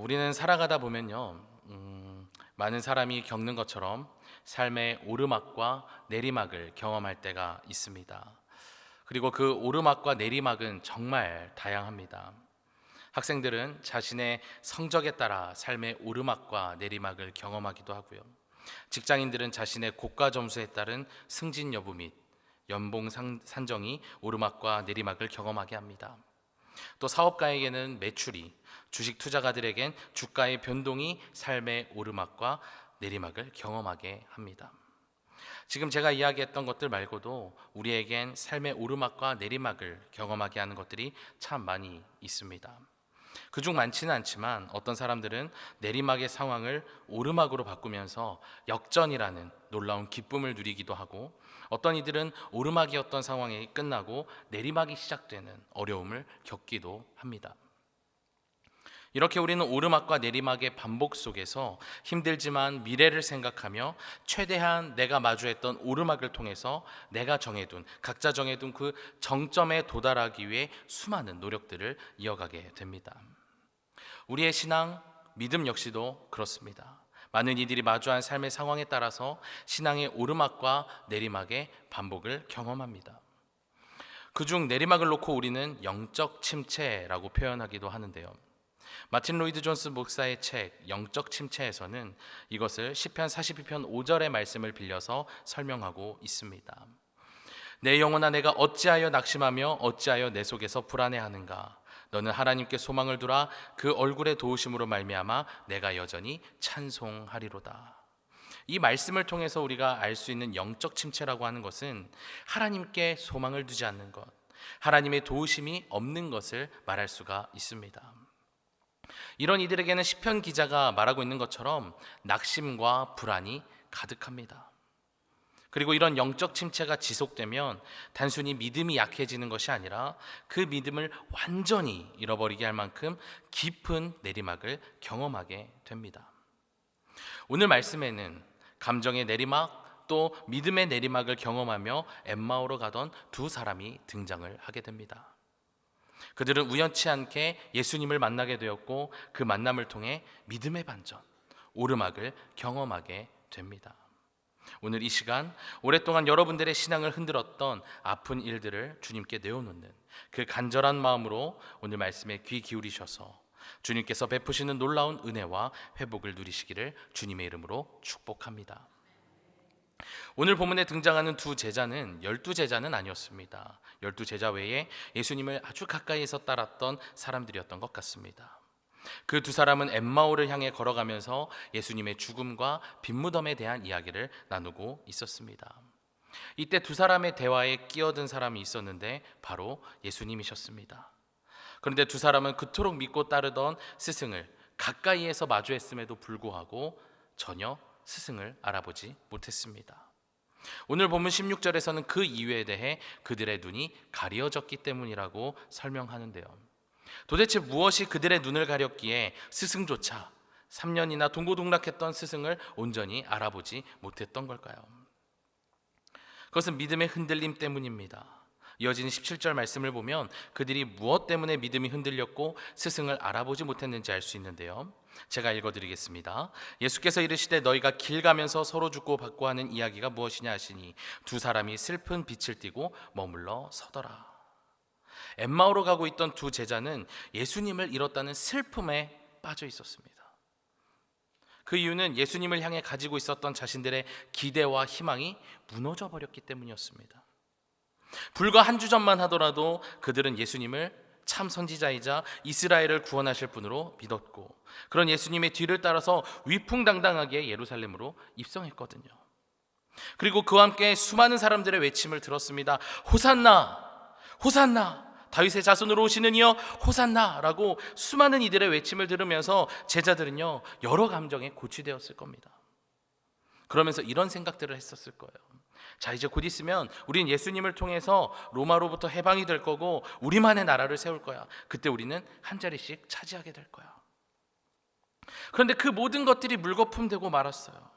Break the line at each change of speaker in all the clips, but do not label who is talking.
우리는 살아가다 보면요, 많은 사람이 겪는 것처럼 삶의 오르막과 내리막을 경험할 때가 있습니다. 그리고 그 오르막과 내리막은 정말 다양합니다. 학생들은 자신의 성적에 따라 삶의 오르막과 내리막을 경험하기도 하고요. 직장인들은 자신의 고과 점수에 따른 승진 여부 및 연봉 산정이 오르막과 내리막을 경험하게 합니다. 또 사업가에게는 매출이, 주식 투자가들에겐 주가의 변동이 삶의 오르막과 내리막을 경험하게 합니다. 지금 제가 이야기했던 것들 말고도 우리에겐 삶의 오르막과 내리막을 경험하게 하는 것들이 참 많이 있습니다. 그중 많지는 않지만 어떤 사람들은 내리막의 상황을 오르막으로 바꾸면서 역전이라는 놀라운 기쁨을 누리기도 하고, 어떤 이들은 오르막이었던 상황이 끝나고 내리막이 시작되는 어려움을 겪기도 합니다. 이렇게 우리는 오르막과 내리막의 반복 속에서 힘들지만 미래를 생각하며 최대한 내가 마주했던 오르막을 통해서 각자 정해둔 그 정점에 도달하기 위해 수많은 노력들을 이어가게 됩니다. 우리의 신앙, 믿음 역시도 그렇습니다. 많은 이들이 마주한 삶의 상황에 따라서 신앙의 오르막과 내리막의 반복을 경험합니다. 그중 내리막을 놓고 우리는 영적 침체라고 표현하기도 하는데요. 마틴 로이드 존스 목사의 책 영적 침체에서는 이것을 시편 42편 5절의 말씀을 빌려서 설명하고 있습니다. 내 영혼아, 내가 어찌하여 낙심하며 어찌하여 내 속에서 불안해하는가? 너는 하나님께 소망을 두라. 그 얼굴의 도우심으로 말미암아 내가 여전히 찬송하리로다. 이 말씀을 통해서 우리가 알 수 있는 영적 침체라고 하는 것은 하나님께 소망을 두지 않는 것, 하나님의 도우심이 없는 것을 말할 수가 있습니다. 이런 이들에게는 시편 기자가 말하고 있는 것처럼 낙심과 불안이 가득합니다. 그리고 이런 영적 침체가 지속되면 단순히 믿음이 약해지는 것이 아니라 그 믿음을 완전히 잃어버리게 할 만큼 깊은 내리막을 경험하게 됩니다. 오늘 말씀에는 감정의 내리막 또 믿음의 내리막을 경험하며 엠마오로 가던 두 사람이 등장을 하게 됩니다. 그들은 우연치 않게 예수님을 만나게 되었고 그 만남을 통해 믿음의 반전, 오르막을 경험하게 됩니다. 오늘 이 시간 오랫동안 여러분들의 신앙을 흔들었던 아픈 일들을 주님께 내어놓는 그 간절한 마음으로 오늘 말씀에 귀 기울이셔서 주님께서 베푸시는 놀라운 은혜와 회복을 누리시기를 주님의 이름으로 축복합니다. 오늘 본문에 등장하는 두 제자는 12제자는 아니었습니다. 12제자 외에 예수님을 아주 가까이에서 따랐던 사람들이었던 것 같습니다. 그 두 사람은 엠마오를 향해 걸어가면서 예수님의 죽음과 빈무덤에 대한 이야기를 나누고 있었습니다. 이때 두 사람의 대화에 끼어든 사람이 있었는데 바로 예수님이셨습니다. 그런데 두 사람은 그토록 믿고 따르던 스승을 가까이에서 마주했음에도 불구하고 전혀 스승을 알아보지 못했습니다. 오늘 본문 16절에서는 그 이유에 대해 그들의 눈이 가려졌기 때문이라고 설명하는데요. 도대체 무엇이 그들의 눈을 가렸기에 스승조차 3년이나 동고동락했던 스승을 온전히 알아보지 못했던 걸까요? 그것은 믿음의 흔들림 때문입니다. 이어지는 17절 말씀을 보면 그들이 무엇 때문에 믿음이 흔들렸고 스승을 알아보지 못했는지 알 수 있는데요. 제가 읽어드리겠습니다. 예수께서 이르시되 너희가 길 가면서 서로 죽고 받고 하는 이야기가 무엇이냐 하시니 두 사람이 슬픈 빛을 띠고 머물러 서더라. 엠마오로 가고 있던 두 제자는 예수님을 잃었다는 슬픔에 빠져 있었습니다. 그 이유는 예수님을 향해 가지고 있었던 자신들의 기대와 희망이 무너져 버렸기 때문이었습니다. 불과 한 주 전만 하더라도 그들은 예수님을 참 선지자이자 이스라엘을 구원하실 분으로 믿었고 그런 예수님의 뒤를 따라서 위풍당당하게 예루살렘으로 입성했거든요. 그리고 그와 함께 수많은 사람들의 외침을 들었습니다. 호산나! 호산나! 다윗의 자손으로 오시는 이여 호산나라고 수많은 이들의 외침을 들으면서 제자들은요 여러 감정에 고취되었을 겁니다. 그러면서 이런 생각들을 했었을 거예요. 자, 이제 곧 있으면 우린 예수님을 통해서 로마로부터 해방이 될 거고 우리만의 나라를 세울 거야. 그때 우리는 한 자리씩 차지하게 될 거야. 그런데 그 모든 것들이 물거품되고 말았어요.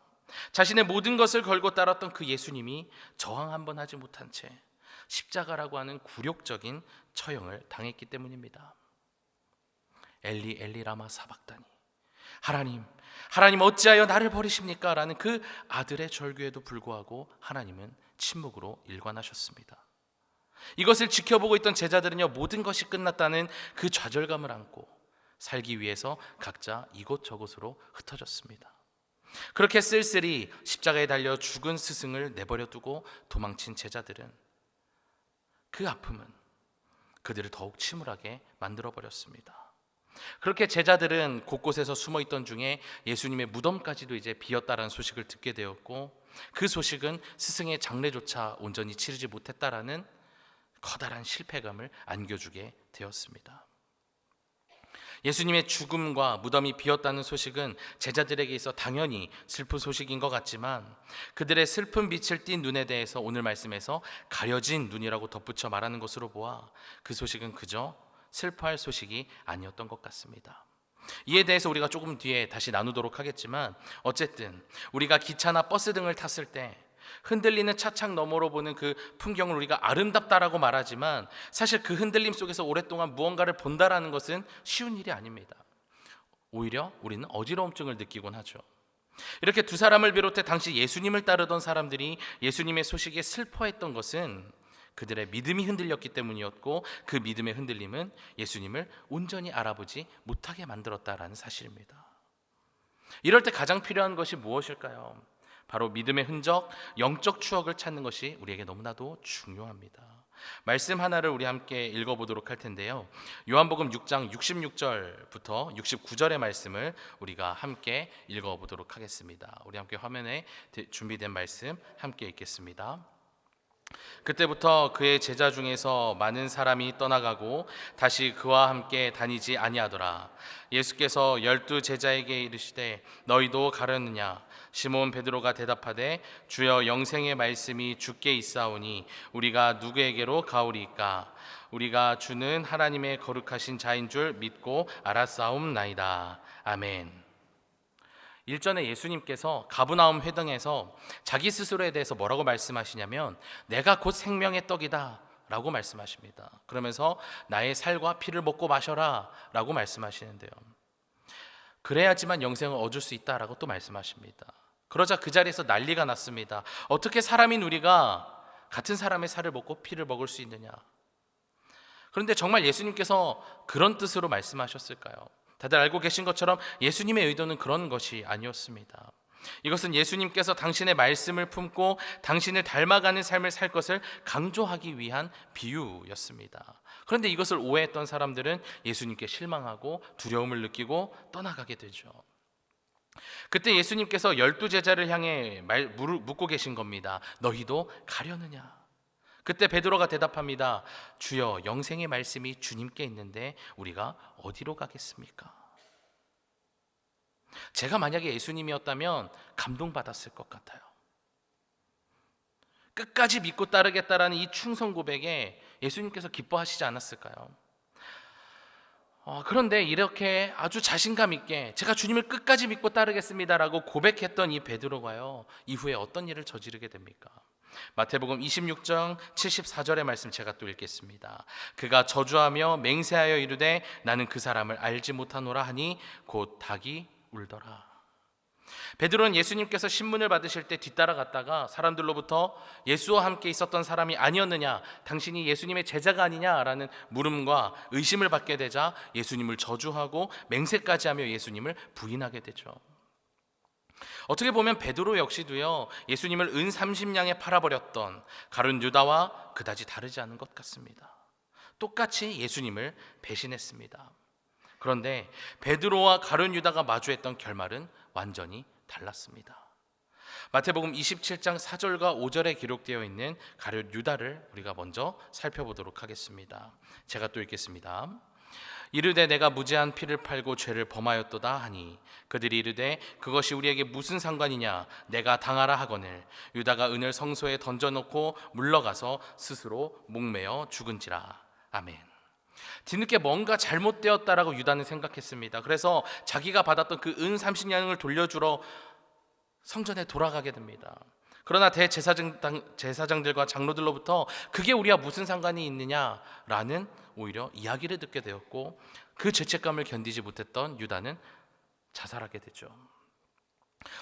자신의 모든 것을 걸고 따랐던 그 예수님이 저항 한번 하지 못한 채 십자가라고 하는 굴욕적인 처형을 당했기 때문입니다. 엘리 엘리 라마 사박다니, 하나님 어찌하여 나를 버리십니까? 라는 그 아들의 절규에도 불구하고 하나님은 침묵으로 일관하셨습니다. 이것을 지켜보고 있던 제자들은요, 모든 것이 끝났다는 그 좌절감을 안고 살기 위해서 각자 이곳저곳으로 흩어졌습니다. 그렇게 쓸쓸히 십자가에 달려 죽은 스승을 내버려 두고 도망친 제자들은 그 아픔은 그들을 더욱 침울하게 만들어버렸습니다. 그렇게 제자들은 곳곳에서 숨어있던 중에 예수님의 무덤까지도 이제 비었다라는 소식을 듣게 되었고, 그 소식은 스승의 장례조차 온전히 치르지 못했다라는 커다란 실패감을 안겨주게 되었습니다. 예수님의 죽음과 무덤이 비었다는 소식은 제자들에게 있어 당연히 슬픈 소식인 것 같지만, 그들의 슬픈 빛을 띤 눈에 대해서 오늘 말씀에서 가려진 눈이라고 덧붙여 말하는 것으로 보아 그 소식은 그저 슬퍼할 소식이 아니었던 것 같습니다. 이에 대해서 우리가 조금 뒤에 다시 나누도록 하겠지만, 어쨌든 우리가 기차나 버스 등을 탔을 때 흔들리는 차창 너머로 보는 그 풍경을 우리가 아름답다라고 말하지만, 사실 그 흔들림 속에서 오랫동안 무언가를 본다라는 것은 쉬운 일이 아닙니다. 오히려 우리는 어지러움증을 느끼곤 하죠. 이렇게 두 사람을 비롯해 당시 예수님을 따르던 사람들이 예수님의 소식에 슬퍼했던 것은 그들의 믿음이 흔들렸기 때문이었고, 그 믿음의 흔들림은 예수님을 온전히 알아보지 못하게 만들었다라는 사실입니다. 이럴 때 가장 필요한 것이 무엇일까요? 바로 믿음의 흔적, 영적 추억을 찾는 것이 우리에게 너무나도 중요합니다. 말씀 하나를 우리 함께 읽어보도록 할 텐데요, 요한복음 6장 66절부터 69절의 말씀을 우리가 함께 읽어보도록 하겠습니다. 우리 함께 화면에 준비된 말씀 함께 읽겠습니다. 그때부터 그의 제자 중에서 많은 사람이 떠나가고 다시 그와 함께 다니지 아니하더라. 예수께서 12 제자에게 이르시되 너희도 가려느냐? 시몬 베드로가 대답하되 주여, 영생의 말씀이 주께 있사오니 우리가 누구에게로 가오리이까? 우리가 주는 하나님의 거룩하신 자인 줄 믿고 알았사옵나이다. 아멘. 일전에 예수님께서 가브나움 회당에서 자기 스스로에 대해서 뭐라고 말씀하시냐면, 내가 곧 생명의 떡이다 라고 말씀하십니다. 그러면서 나의 살과 피를 먹고 마셔라 라고 말씀하시는데요, 그래야지만 영생을 얻을 수 있다라고 또 말씀하십니다. 그러자 그 자리에서 난리가 났습니다. 어떻게 사람인 우리가 같은 사람의 살을 먹고 피를 먹을 수 있느냐? 그런데 정말 예수님께서 그런 뜻으로 말씀하셨을까요? 다들 알고 계신 것처럼 예수님의 의도는 그런 것이 아니었습니다. 이것은 예수님께서 당신의 말씀을 품고 당신을 닮아가는 삶을 살 것을 강조하기 위한 비유였습니다. 그런데 이것을 오해했던 사람들은 예수님께 실망하고 두려움을 느끼고 떠나가게 되죠. 그때 예수님께서 12 제자를 향해 묻고 계신 겁니다. 너희도 가려느냐? 그때 베드로가 대답합니다. 주여, 영생의 말씀이 주님께 있는데 우리가 어디로 가겠습니까? 제가 만약에 예수님이었다면 감동받았을 것 같아요. 끝까지 믿고 따르겠다라는 이 충성 고백에 예수님께서 기뻐하시지 않았을까요? 그런데 이렇게 아주 자신감 있게 제가 주님을 끝까지 믿고 따르겠습니다라고 고백했던 이 베드로가요, 이후에 어떤 일을 저지르게 됩니까? 마태복음 26장 74절의 말씀 제가 또 읽겠습니다. 그가 저주하며 맹세하여 이르되 나는 그 사람을 알지 못하노라 하니 곧 닭이 울더라. 베드로는 예수님께서 신문을 받으실 때 뒤따라갔다가 사람들로부터 예수와 함께 있었던 사람이 아니었느냐, 당신이 예수님의 제자가 아니냐라는 물음과 의심을 받게 되자 예수님을 저주하고 맹세까지 하며 예수님을 부인하게 되죠. 어떻게 보면 베드로 역시도요, 예수님을 은 30냥에 팔아버렸던 가룟 유다와 그다지 다르지 않은 것 같습니다. 똑같이 예수님을 배신했습니다. 그런데 베드로와 가룟 유다가 마주했던 결말은 완전히 달랐습니다. 마태복음 27장 4절과 5절에 기록되어 있는 가룟 유다를 우리가 먼저 살펴보도록 하겠습니다. 제가 또 읽겠습니다. 이르되 내가 무죄한 피를 팔고 죄를 범하였도다 하니 그들이 이르되 그것이 우리에게 무슨 상관이냐, 내가 당하라 하거늘. 유다가 은을 성소에 던져놓고 물러가서 스스로 목매어 죽은지라. 아멘. 뒤늦게 뭔가 잘못되었다라고 유다는 생각했습니다. 그래서 자기가 받았던 그 은 30냥을 돌려주러 성전에 돌아가게 됩니다. 그러나 제사장들과 장로들로부터 그게 우리와 무슨 상관이 있느냐라는 오히려 이야기를 듣게 되었고, 그 죄책감을 견디지 못했던 유다는 자살하게 되죠.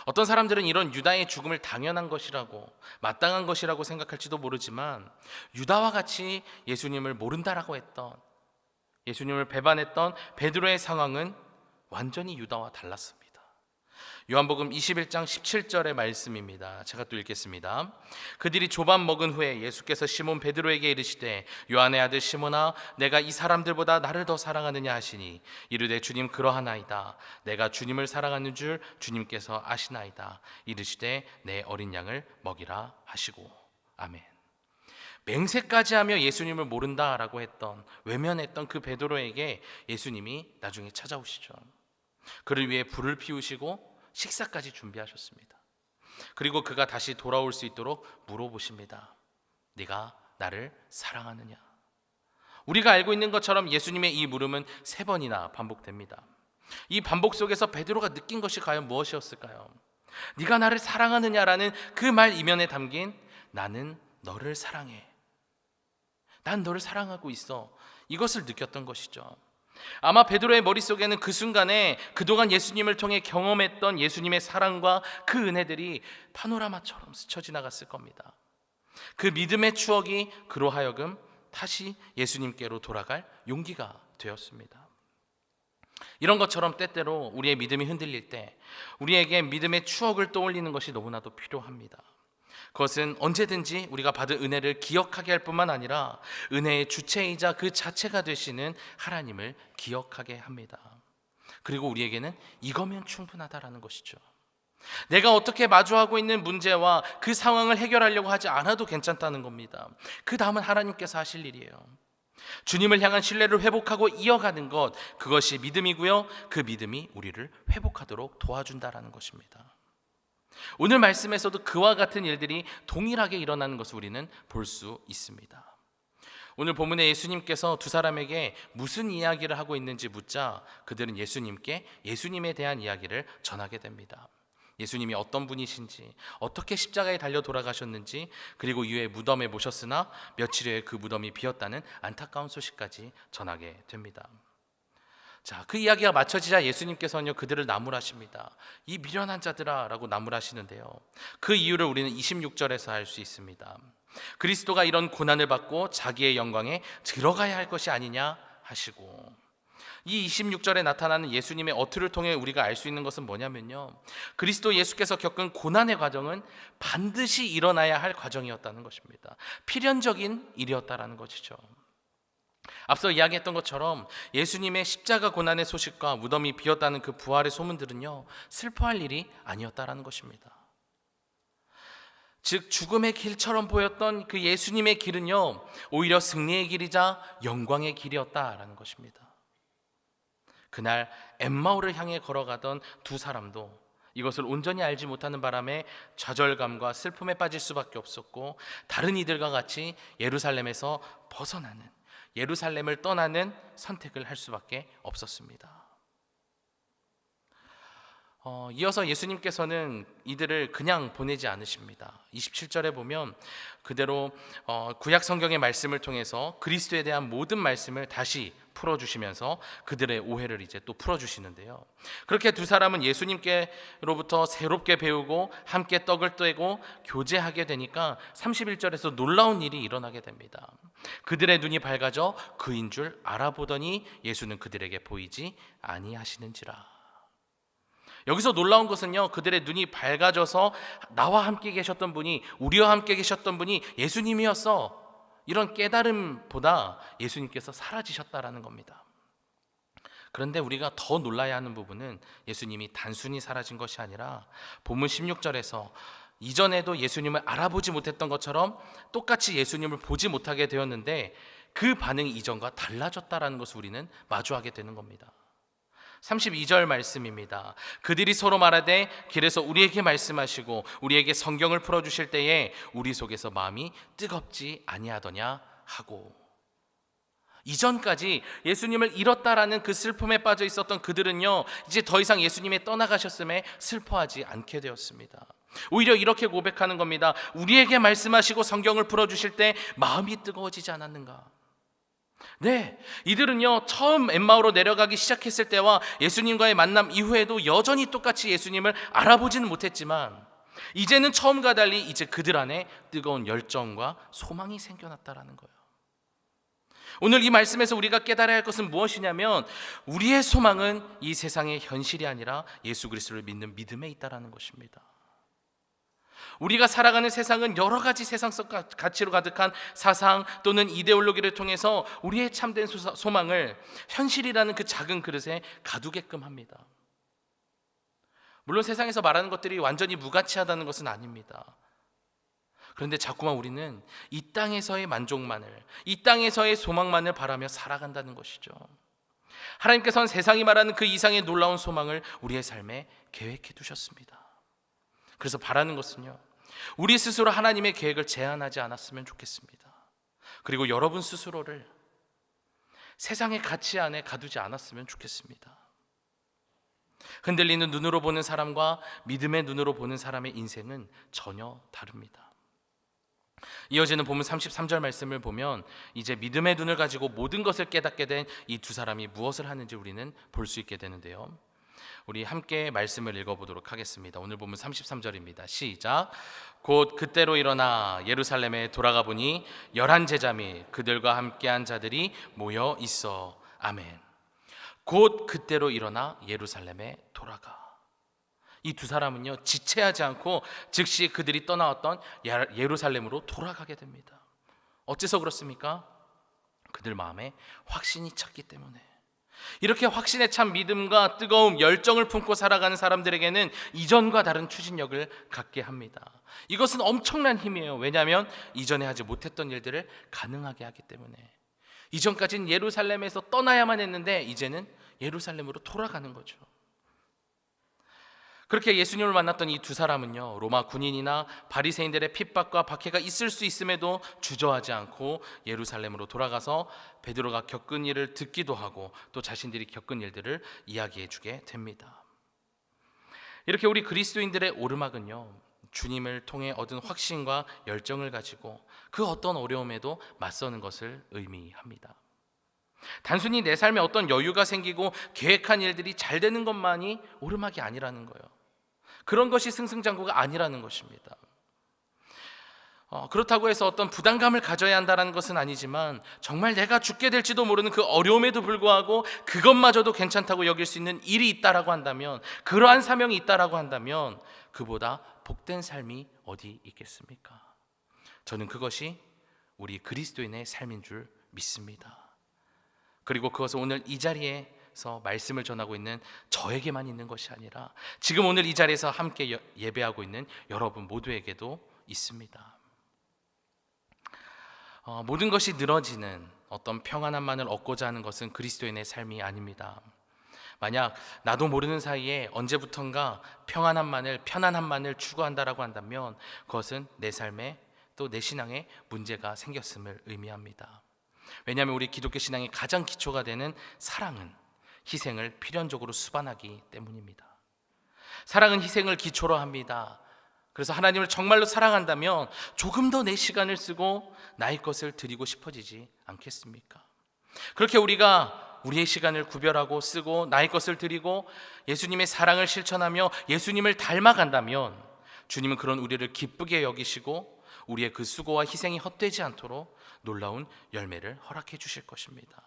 어떤 사람들은 이런 유다의 죽음을 당연한 것이라고, 마땅한 것이라고 생각할지도 모르지만, 유다와 같이 예수님을 모른다라고 했던, 예수님을 배반했던 베드로의 상황은 완전히 유다와 달랐습니다. 요한복음 21장 17절의 말씀입니다. 제가 또 읽겠습니다. 그들이 조반 먹은 후에 예수께서 시몬 베드로에게 이르시되 요한의 아들 시몬아, 내가 이 사람들보다 나를 더 사랑하느냐 하시니, 이르되 주님 그러하나이다. 내가 주님을 사랑하는 줄 주님께서 아시나이다. 이르시되 내 어린 양을 먹이라 하시고. 아멘. 맹세까지 하며 예수님을 모른다라고 했던, 외면했던 그 베드로에게 예수님이 나중에 찾아오시죠. 그를 위해 불을 피우시고 식사까지 준비하셨습니다. 그리고 그가 다시 돌아올 수 있도록 물어보십니다. 네가 나를 사랑하느냐? 우리가 알고 있는 것처럼 예수님의 이 물음은 3번이나 반복됩니다. 이 반복 속에서 베드로가 느낀 것이 과연 무엇이었을까요? 네가 나를 사랑하느냐라는 그 말 이면에 담긴 나는 너를 사랑해, 난 너를 사랑하고 있어, 이것을 느꼈던 것이죠. 아마 베드로의 머릿속에는 그 순간에 그동안 예수님을 통해 경험했던 예수님의 사랑과 그 은혜들이 파노라마처럼 스쳐 지나갔을 겁니다. 그 믿음의 추억이 그로 하여금 다시 예수님께로 돌아갈 용기가 되었습니다. 이런 것처럼 때때로 우리의 믿음이 흔들릴 때 우리에게 믿음의 추억을 떠올리는 것이 너무나도 필요합니다. 그것은 언제든지 우리가 받은 은혜를 기억하게 할 뿐만 아니라 은혜의 주체이자 그 자체가 되시는 하나님을 기억하게 합니다. 그리고 우리에게는 이거면 충분하다라는 것이죠. 내가 어떻게 마주하고 있는 문제와 그 상황을 해결하려고 하지 않아도 괜찮다는 겁니다. 그 다음은 하나님께서 하실 일이에요. 주님을 향한 신뢰를 회복하고 이어가는 것, 그것이 믿음이고요, 그 믿음이 우리를 회복하도록 도와준다라는 것입니다. 오늘 말씀에서도 그와 같은 일들이 동일하게 일어나는 것을 우리는 볼 수 있습니다. 오늘 본문에 예수님께서 두 사람에게 무슨 이야기를 하고 있는지 묻자 그들은 예수님께 예수님에 대한 이야기를 전하게 됩니다. 예수님이 어떤 분이신지, 어떻게 십자가에 달려 돌아가셨는지, 그리고 이후에 무덤에 모셨으나 며칠 후에 그 무덤이 비었다는 안타까운 소식까지 전하게 됩니다. 자, 그 이야기가 마쳐지자 예수님께서는요 그들을 나무라십니다. 이 미련한 자들아 라고 나무라시는데요, 그 이유를 우리는 26절에서 알 수 있습니다. 그리스도가 이런 고난을 받고 자기의 영광에 들어가야 할 것이 아니냐 하시고, 이 26절에 나타나는 예수님의 어투를 통해 우리가 알 수 있는 것은 뭐냐면요, 그리스도 예수께서 겪은 고난의 과정은 반드시 일어나야 할 과정이었다는 것입니다. 필연적인 일이었다라는 것이죠. 앞서 이야기했던 것처럼 예수님의 십자가 고난의 소식과 무덤이 비었다는 그 부활의 소문들은요 슬퍼할 일이 아니었다라는 것입니다. 즉 죽음의 길처럼 보였던 그 예수님의 길은요 오히려 승리의 길이자 영광의 길이었다라는 것입니다. 그날 엠마오를 향해 걸어가던 두 사람도 이것을 온전히 알지 못하는 바람에 좌절감과 슬픔에 빠질 수밖에 없었고, 다른 이들과 같이 예루살렘에서 벗어나는, 예루살렘을 떠나는 선택을 할 수밖에 없었습니다. 이어서 예수님께서는 이들을 그냥 보내지 않으십니다. 27절에 보면 그대로 구약 성경의 말씀을 통해서 그리스도에 대한 모든 말씀을 다시 풀어주시면서 그들의 오해를 이제 또 풀어주시는데요, 그렇게 두 사람은 예수님께로부터 새롭게 배우고 함께 떡을 떼고 교제하게 되니까 31절에서 놀라운 일이 일어나게 됩니다. 그들의 눈이 밝아져 그인 줄 알아보더니 예수는 그들에게 보이지 아니하시는지라. 여기서 놀라운 것은요, 그들의 눈이 밝아져서 나와 함께 계셨던 분이, 우리와 함께 계셨던 분이 예수님이었어, 이런 깨달음보다 예수님께서 사라지셨다라는 겁니다. 그런데 우리가 더 놀라야 하는 부분은 예수님이 단순히 사라진 것이 아니라 본문 16절에서 이전에도 예수님을 알아보지 못했던 것처럼 똑같이 예수님을 보지 못하게 되었는데 그 반응이 이전과 달라졌다라는 것을 우리는 마주하게 되는 겁니다. 32절 말씀입니다. 그들이 서로 말하되 길에서 우리에게 말씀하시고 우리에게 성경을 풀어주실 때에 우리 속에서 마음이 뜨겁지 아니하더냐 하고, 이전까지 예수님을 잃었다라는 그 슬픔에 빠져 있었던 그들은요 이제 더 이상 예수님이 떠나가셨음에 슬퍼하지 않게 되었습니다. 오히려 이렇게 고백하는 겁니다. 우리에게 말씀하시고 성경을 풀어주실 때 마음이 뜨거워지지 않았는가? 네, 이들은요 처음 엠마오로 내려가기 시작했을 때와 예수님과의 만남 이후에도 여전히 똑같이 예수님을 알아보지는 못했지만 이제는 처음과 달리 이제 그들 안에 뜨거운 열정과 소망이 생겨났다라는 거예요. 오늘 이 말씀에서 우리가 깨달아야 할 것은 무엇이냐면 우리의 소망은 이 세상의 현실이 아니라 예수 그리스도를 믿는 믿음에 있다라는 것입니다. 우리가 살아가는 세상은 여러 가지 세상적 가치로 가득한 사상 또는 이데올로기를 통해서 우리의 참된 소망을 현실이라는 그 작은 그릇에 가두게끔 합니다. 물론 세상에서 말하는 것들이 완전히 무가치하다는 것은 아닙니다. 그런데 자꾸만 우리는 이 땅에서의 만족만을, 이 땅에서의 소망만을 바라며 살아간다는 것이죠. 하나님께서는 세상이 말하는 그 이상의 놀라운 소망을 우리의 삶에 계획해 두셨습니다. 그래서 바라는 것은요, 우리 스스로 하나님의 계획을 제한하지 않았으면 좋겠습니다. 그리고 여러분 스스로를 세상의 가치 안에 가두지 않았으면 좋겠습니다. 흔들리는 눈으로 보는 사람과 믿음의 눈으로 보는 사람의 인생은 전혀 다릅니다. 이어지는 본문 33절 말씀을 보면 이제 믿음의 눈을 가지고 모든 것을 깨닫게 된 이 두 사람이 무엇을 하는지 우리는 볼 수 있게 되는데요. 우리 함께 말씀을 읽어보도록 하겠습니다. 오늘 본문 33절입니다. 시작. 곧 그때로 일어나 예루살렘에 돌아가 보니 11 제자 및 그들과 함께한 자들이 모여 있어. 아멘. 곧 그때로 일어나 예루살렘에 돌아가. 이 두 사람은요 지체하지 않고 즉시 그들이 떠나왔던 예루살렘으로 돌아가게 됩니다. 어째서 그렇습니까? 그들 마음에 확신이 찼기 때문에. 이렇게 확신에 찬 믿음과 뜨거움, 열정을 품고 살아가는 사람들에게는 이전과 다른 추진력을 갖게 합니다. 이것은 엄청난 힘이에요. 왜냐하면 이전에 하지 못했던 일들을 가능하게 하기 때문에. 이전까지는 예루살렘에서 떠나야만 했는데 이제는 예루살렘으로 돌아가는 거죠. 그렇게 예수님을 만났던 이 두 사람은요 로마 군인이나 바리새인들의 핍박과 박해가 있을 수 있음에도 주저하지 않고 예루살렘으로 돌아가서 베드로가 겪은 일을 듣기도 하고 또 자신들이 겪은 일들을 이야기해 주게 됩니다. 이렇게 우리 그리스도인들의 오르막은요 주님을 통해 얻은 확신과 열정을 가지고 그 어떤 어려움에도 맞서는 것을 의미합니다. 단순히 내 삶에 어떤 여유가 생기고 계획한 일들이 잘 되는 것만이 오르막이 아니라는 거예요. 그런 것이 승승장구가 아니라는 것입니다. 그렇다고 해서 어떤 부담감을 가져야 한다는 것은 아니지만 정말 내가 죽게 될지도 모르는 그 어려움에도 불구하고 그것마저도 괜찮다고 여길 수 있는 일이 있다라고 한다면, 그러한 사명이 있다라고 한다면 그보다 복된 삶이 어디 있겠습니까? 저는 그것이 우리 그리스도인의 삶인 줄 믿습니다. 그리고 그것은 오늘 이 자리에서 말씀을 전하고 있는 저에게만 있는 것이 아니라 지금 오늘 이 자리에서 함께 예배하고 있는 여러분 모두에게도 있습니다. 모든 것이 늘어지는 어떤 평안함만을 얻고자 하는 것은 그리스도인의 삶이 아닙니다. 만약 나도 모르는 사이에 언제부턴가 편안함만을 추구한다라고 한다면 그것은 내 삶에 또 내 신앙에 문제가 생겼음을 의미합니다. 왜냐하면 우리 기독교 신앙의 가장 기초가 되는 사랑은 희생을 필연적으로 수반하기 때문입니다. 사랑은 희생을 기초로 합니다. 그래서 하나님을 정말로 사랑한다면 조금 더 내 시간을 쓰고 나의 것을 드리고 싶어지지 않겠습니까? 그렇게 우리가 우리의 시간을 구별하고 쓰고 나의 것을 드리고 예수님의 사랑을 실천하며 예수님을 닮아간다면 주님은 그런 우리를 기쁘게 여기시고 우리의 그 수고와 희생이 헛되지 않도록 놀라운 열매를 허락해 주실 것입니다.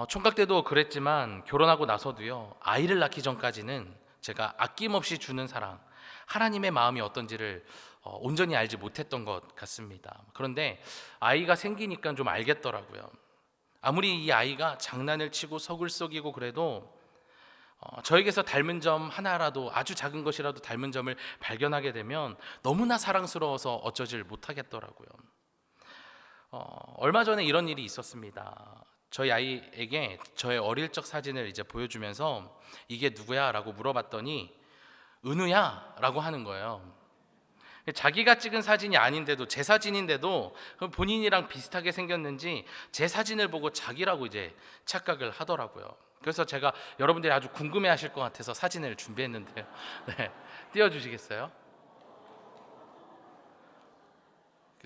총각 때도 그랬지만 결혼하고 나서도요 아이를 낳기 전까지는 제가 아낌없이 주는 사랑, 하나님의 마음이 어떤지를 온전히 알지 못했던 것 같습니다. 그런데 아이가 생기니까 좀 알겠더라고요. 아무리 이 아이가 장난을 치고 서글썩이고 그래도 저에게서 닮은 점 하나라도, 아주 작은 것이라도 닮은 점을 발견하게 되면 너무나 사랑스러워서 어쩌질 못하겠더라고요. 얼마 전에 이런 일이 있었습니다. 저희 아이에게 저의 어릴 적 사진을 이제 보여주면서 이게 누구야? 라고 물어봤더니 은우야? 라고 하는 거예요. 자기가 찍은 사진이 아닌데도, 제 사진인데도 본인이랑 비슷하게 생겼는지 제 사진을 보고 자기라고 이제 착각을 하더라고요. 그래서 제가 여러분들이 아주 궁금해하실 것 같아서 사진을 준비했는데요. 네, 띄워주시겠어요?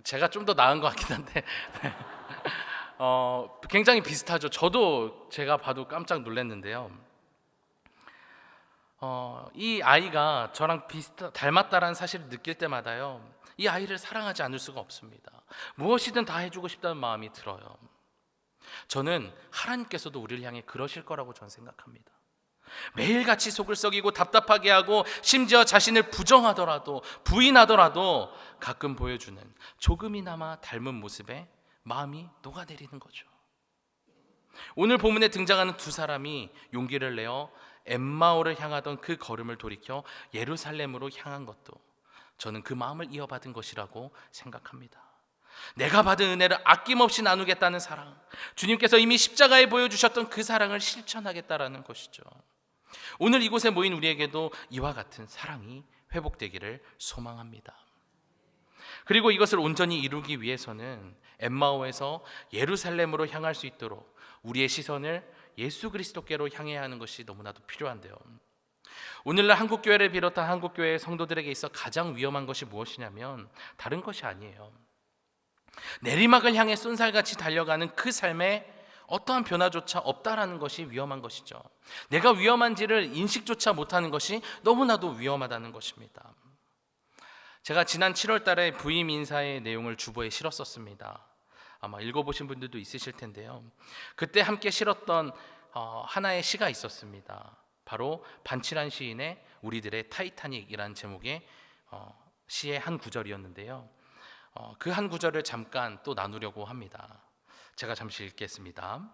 제가 좀 더 나은 것 같긴 한데 굉장히 비슷하죠. 저도 제가 봐도 깜짝 놀랐는데요. 이 아이가 저랑 닮았다라는 사실을 느낄 때마다요, 이 아이를 사랑하지 않을 수가 없습니다. 무엇이든 다 해주고 싶다는 마음이 들어요. 저는 하나님께서도 우리를 향해 그러실 거라고 저는 생각합니다. 매일같이 속을 썩이고 답답하게 하고 심지어 자신을 부정하더라도 부인하더라도 가끔 보여주는 조금이나마 닮은 모습에 마음이 녹아내리는 거죠. 오늘 본문에 등장하는 두 사람이 용기를 내어 엠마오를 향하던 그 걸음을 돌이켜 예루살렘으로 향한 것도 저는 그 마음을 이어받은 것이라고 생각합니다. 내가 받은 은혜를 아낌없이 나누겠다는 사랑, 주님께서 이미 십자가에 보여주셨던 그 사랑을 실천하겠다라는 것이죠. 오늘 이곳에 모인 우리에게도 이와 같은 사랑이 회복되기를 소망합니다. 그리고 이것을 온전히 이루기 위해서는 엠마오에서 예루살렘으로 향할 수 있도록 우리의 시선을 예수 그리스도께로 향해야 하는 것이 너무나도 필요한데요. 오늘날 한국교회를 비롯한 한국교회의 성도들에게 있어 가장 위험한 것이 무엇이냐면 다른 것이 아니에요. 내리막을 향해 쏜살같이 달려가는 그 삶에 어떠한 변화조차 없다라는 것이 위험한 것이죠. 내가 위험한지를 인식조차 못하는 것이 너무나도 위험하다는 것입니다. 제가 지난 7월 달에 부임 인사의 내용을 주보에 실었었습니다. 아마 읽어보신 분들도 있으실 텐데요. 그때 함께 실었던 하나의 시가 있었습니다. 바로 반칠한 시인의 우리들의 타이타닉이라는 제목의 시의 한 구절이었는데요. 그 한 구절을 잠깐 또 나누려고 합니다. 제가 잠시 읽겠습니다.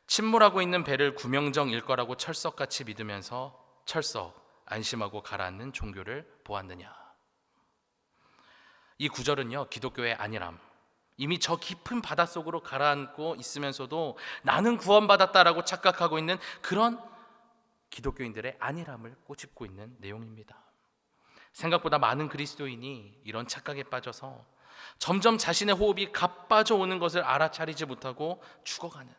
침몰하고 있는 배를 구명정일 거라고 철석같이 믿으면서 철석 안심하고 가라앉는 종교를 보았느냐. 이 구절은요, 기독교의 안일함, 이미 저 깊은 바닷속으로 가라앉고 있으면서도 나는 구원받았다라고 착각하고 있는 그런 기독교인들의 안일함을 꼬집고 있는 내용입니다. 생각보다 많은 그리스도인이 이런 착각에 빠져서 점점 자신의 호흡이 가빠져 오는 것을 알아차리지 못하고 죽어가는,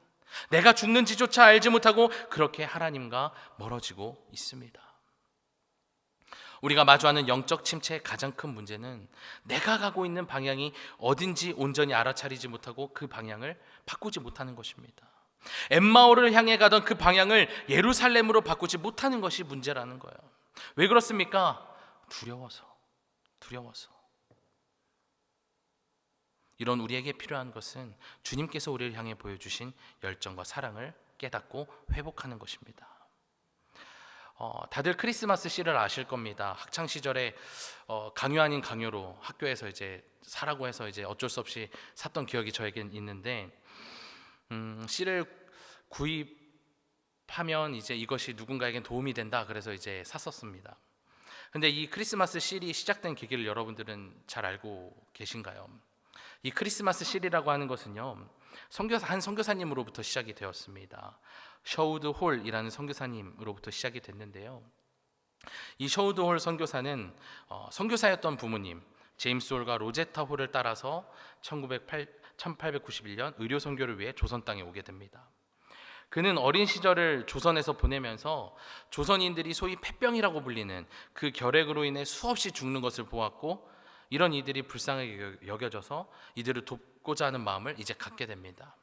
내가 죽는지조차 알지 못하고 그렇게 하나님과 멀어지고 있습니다. 우리가 마주하는 영적 침체의 가장 큰 문제는 내가 가고 있는 방향이 어딘지 온전히 알아차리지 못하고 그 방향을 바꾸지 못하는 것입니다. 엠마오를 향해 가던 그 방향을 예루살렘으로 바꾸지 못하는 것이 문제라는 거예요. 왜 그렇습니까? 두려워서. 이런 우리에게 필요한 것은 주님께서 우리를 향해 보여주신 열정과 사랑을 깨닫고 회복하는 것입니다. 다들 크리스마스 시를 아실 겁니다. 학창 시절에 강요 아닌 강요로 학교에서 이제 사라고 해서 이제 어쩔 수 없이 샀던 기억이 저에겐 있는데, 시를 구입하면 이제 이것이 누군가에겐 도움이 된다 그래서 이제 샀었습니다. 근데 이 크리스마스 실이 시작된 계기를 여러분들은 잘 알고 계신가요? 이 크리스마스 실이라고 하는 것은요, 한 선교사님으로부터 시작이 되었습니다. 셔우드 홀이라는 선교사님으로부터 시작이 됐는데요. 이 셔우드 홀 선교사는 선교사였던 부모님 제임스 홀과 로제타 홀을 따라서 1891년 의료 선교를 위해 조선 땅에 오게 됩니다. 그는 어린 시절을 조선에서 보내면서 조선인들이 소위 폐병이라고 불리는 그 결핵으로 인해 수없이 죽는 것을 보았고, 이런 이들이 불쌍하게 여겨져서 이들을 돕고자 하는 마음을 이제 갖게 됩니다.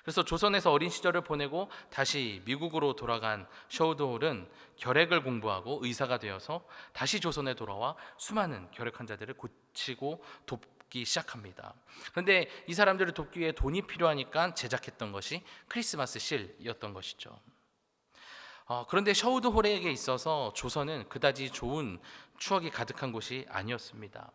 그래서 조선에서 어린 시절을 보내고 다시 미국으로 돌아간 셔우드홀은 결핵을 공부하고 의사가 되어서 다시 조선에 돌아와 수많은 결핵 환자들을 고치고 돕기 시작합니다. 그런데 이 사람들을 돕기 위해 돈이 필요하니까 제작했던 것이 크리스마스 실이었던 것이죠. 그런데 셔우드홀에게 있어서 조선은 그다지 좋은 추억이 가득한 곳이 아니었습니다.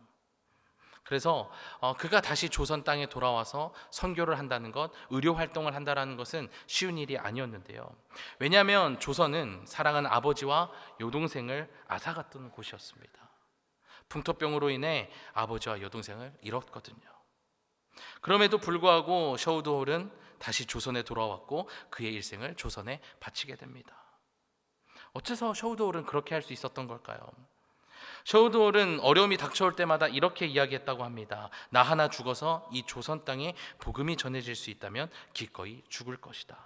그래서 그가 다시 조선 땅에 돌아와서 선교를 한다는 것, 의료 활동을 한다는 것은 쉬운 일이 아니었는데요. 왜냐하면 조선은 사랑하는 아버지와 여동생을 앗아갔던 곳이었습니다. 풍토병으로 인해 아버지와 여동생을 잃었거든요. 그럼에도 불구하고 셔우드홀은 다시 조선에 돌아왔고 그의 일생을 조선에 바치게 됩니다. 어째서 셔우드홀은 그렇게 할 수 있었던 걸까요? 셔우드홀은 어려움이 닥쳐올 때마다 이렇게 이야기했다고 합니다. 나 하나 죽어서 이 조선 땅에 복음이 전해질 수 있다면 기꺼이 죽을 것이다.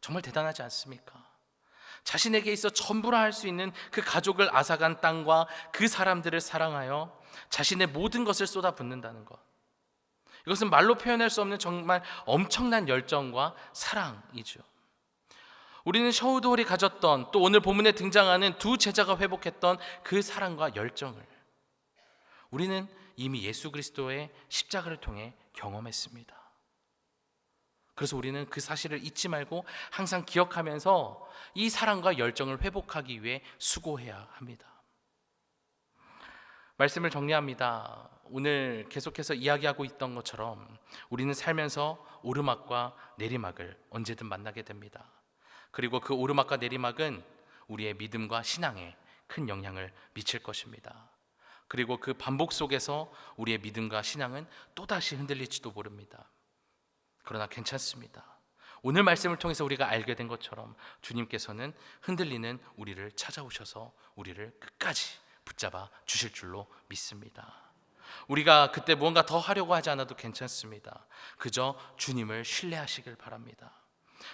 정말 대단하지 않습니까? 자신에게 있어 전부라 할 수 있는 그 가족을 앗아간 땅과 그 사람들을 사랑하여 자신의 모든 것을 쏟아붓는다는 것. 이것은 말로 표현할 수 없는 정말 엄청난 열정과 사랑이죠. 우리는 셔우드홀이 가졌던, 또 오늘 본문에 등장하는 두 제자가 회복했던 그 사랑과 열정을 우리는 이미 예수 그리스도의 십자가를 통해 경험했습니다. 그래서 우리는 그 사실을 잊지 말고 항상 기억하면서 이 사랑과 열정을 회복하기 위해 수고해야 합니다. 말씀을 정리합니다. 오늘 계속해서 이야기하고 있던 것처럼 우리는 살면서 오르막과 내리막을 언제든 만나게 됩니다. 그리고 그 오르막과 내리막은 우리의 믿음과 신앙에 큰 영향을 미칠 것입니다. 그리고 그 반복 속에서 우리의 믿음과 신앙은 또다시 흔들릴지도 모릅니다. 그러나 괜찮습니다. 오늘 말씀을 통해서 우리가 알게 된 것처럼 주님께서는 흔들리는 우리를 찾아오셔서 우리를 끝까지 붙잡아 주실 줄로 믿습니다. 우리가 그때 무언가 더 하려고 하지 않아도 괜찮습니다. 그저 주님을 신뢰하시길 바랍니다.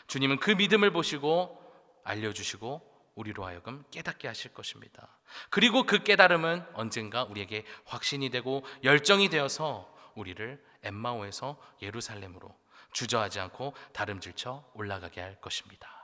주님은 그 믿음을 보시고 알려주시고 우리로 하여금 깨닫게 하실 것입니다. 그리고 그 깨달음은 언젠가 우리에게 확신이 되고 열정이 되어서 우리를 엠마오에서 예루살렘으로 주저하지 않고 다름질쳐 올라가게 할 것입니다.